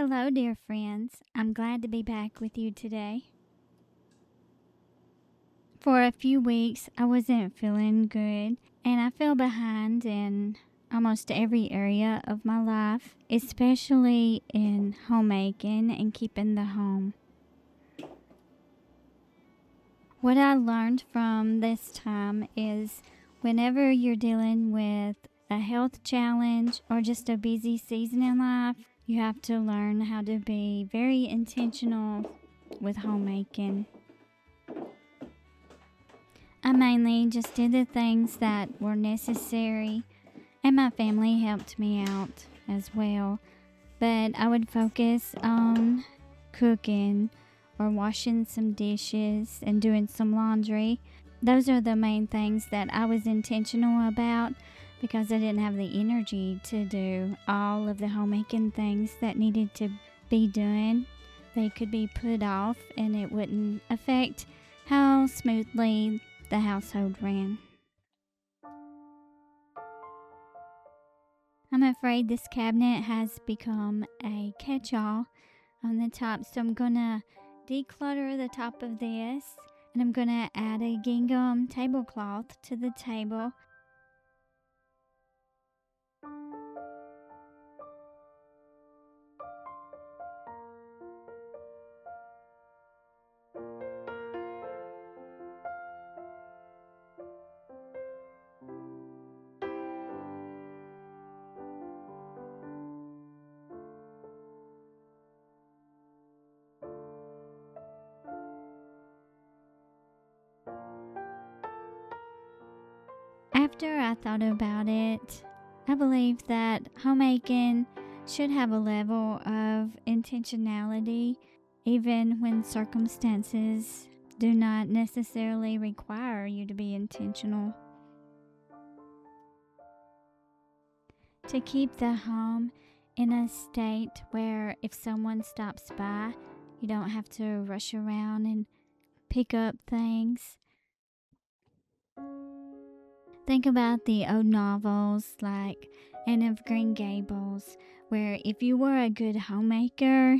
Hello, dear friends. I'm glad to be back with you today. For a few weeks, I wasn't feeling good, and I fell behind in almost every area of my life, especially in homemaking and keeping the home. What I learned from this time is whenever you're dealing with a health challenge or just a busy season in life, you have to learn how to be very intentional with homemaking. I mainly just did the things that were necessary, and my family helped me out as well. But I would focus on cooking or washing some dishes and doing some laundry. Those are the main things that I was intentional about because I didn't have the energy to do all of the homemaking things that needed to be done. They could be put off and it wouldn't affect how smoothly the household ran. I'm afraid this cabinet has become a catch-all on the top, so I'm gonna declutter the top of this, and I'm gonna add a gingham tablecloth to the table. After I thought about it, I believe that homemaking should have a level of intentionality, even when circumstances do not necessarily require you to be intentional. To keep the home in a state where if someone stops by, you don't have to rush around and pick up things. Think about the old novels like Anne of Green Gables, where if you were a good homemaker,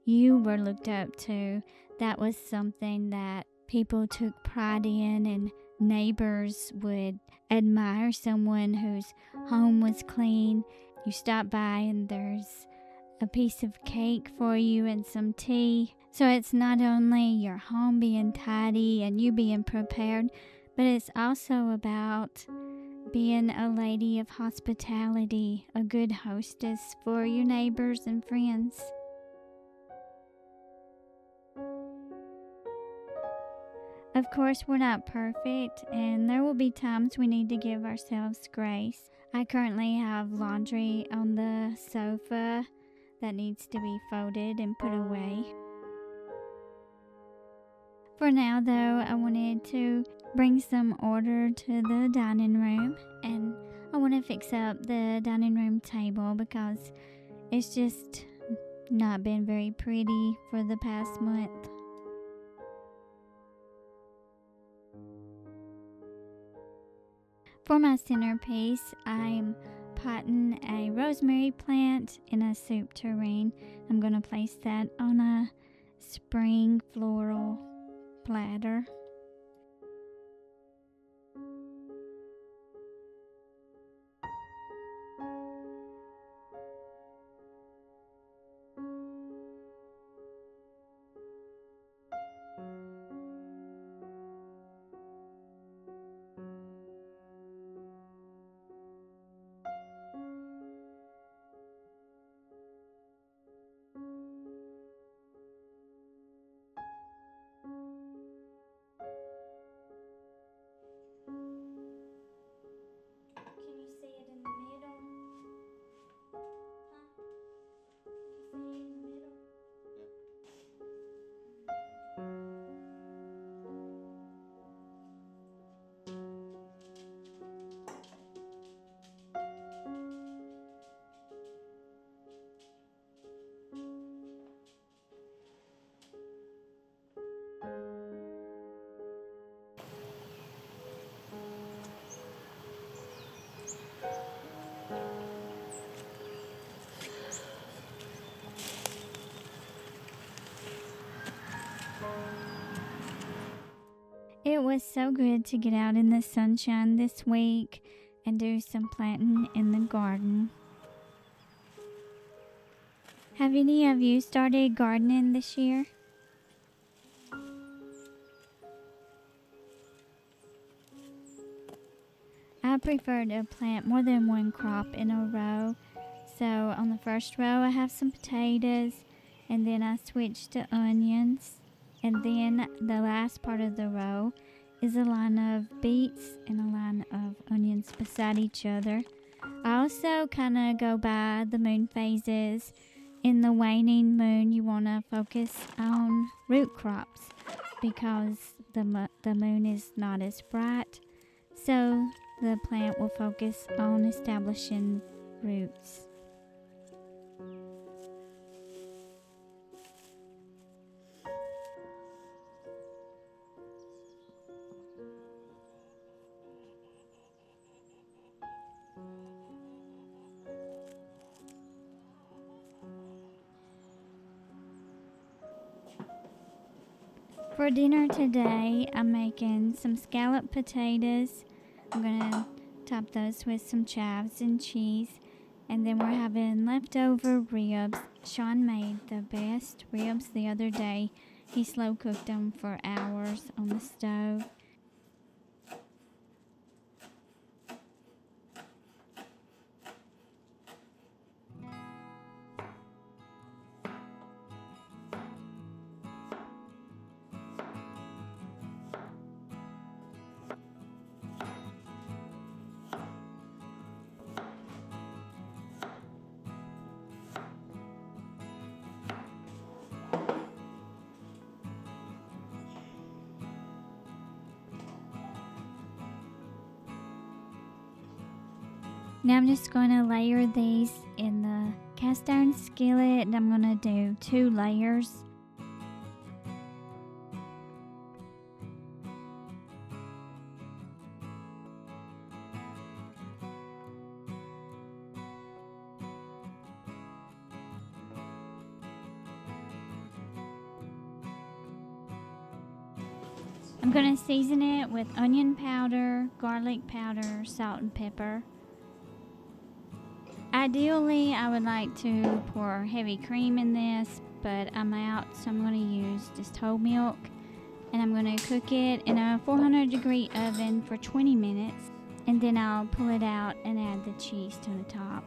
you were looked up to. That was something that people took pride in, and neighbors would admire someone whose home was clean. You stop by and there's a piece of cake for you and some tea. So it's not only your home being tidy and you being prepared, but it's also about being a lady of hospitality, a good hostess for your neighbors and friends. Of course, we're not perfect, and there will be times we need to give ourselves grace. I currently have laundry on the sofa that needs to be folded and put away. For now, though, I wanted to bring some order to the dining room, and I want to fix up the dining room table because it's just not been very pretty for the past month. For my centerpiece, I'm potting a rosemary plant in a soup tureen. I'm going to place that on a spring floral platter. was so good to get out in the sunshine this week and do some planting in the garden. Have any of you started gardening this year? I prefer to plant more than one crop in a row. So on the first row I have some potatoes, and then I switch to onions, and then the last part of the row is a line of beets and a line of onions beside each other. I also kind of go by the moon phases. In the waning moon, you want to focus on root crops because the moon is not as bright. So the plant will focus on establishing roots. For dinner today, I'm making some scalloped potatoes. I'm going to top those with some chives and cheese. And then we're having leftover ribs. Sean made the best ribs the other day. He slow cooked them for hours on the stove. Now I'm just going to layer these in the cast iron skillet, and I'm going to do 2 layers. I'm going to season it with onion powder, garlic powder, salt and pepper. Ideally, I would like to pour heavy cream in this, but I'm out, so I'm going to use just whole milk. And I'm going to cook it in a 400-degree oven for 20 minutes. And then I'll pull it out and add the cheese to the top.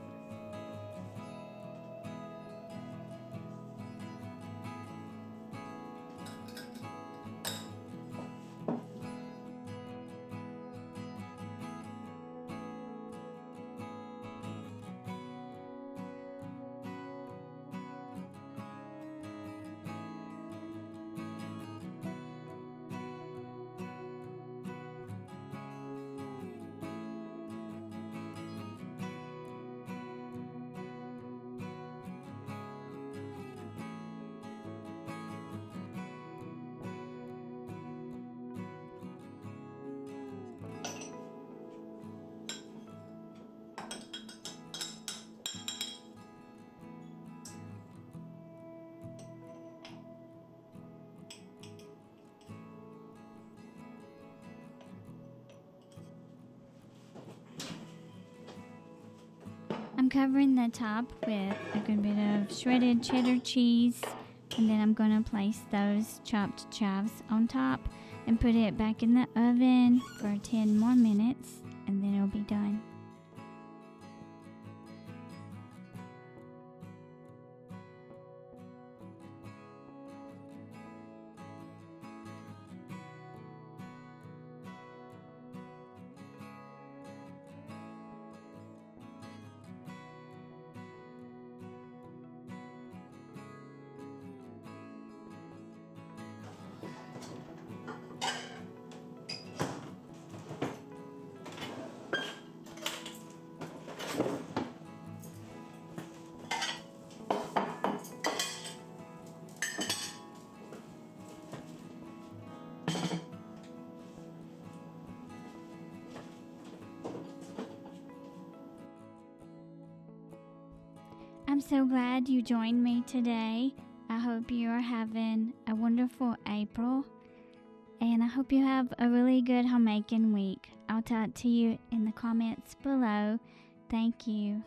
I'm covering the top with a good bit of shredded cheddar cheese, and then I'm going to place those chopped chives on top and put it back in the oven for 10 more minutes, and then it'll be done. I'm so glad you joined me today. I hope you are having a wonderful April. And I hope you have a really good homemaking week. I'll talk to you in the comments below. Thank you.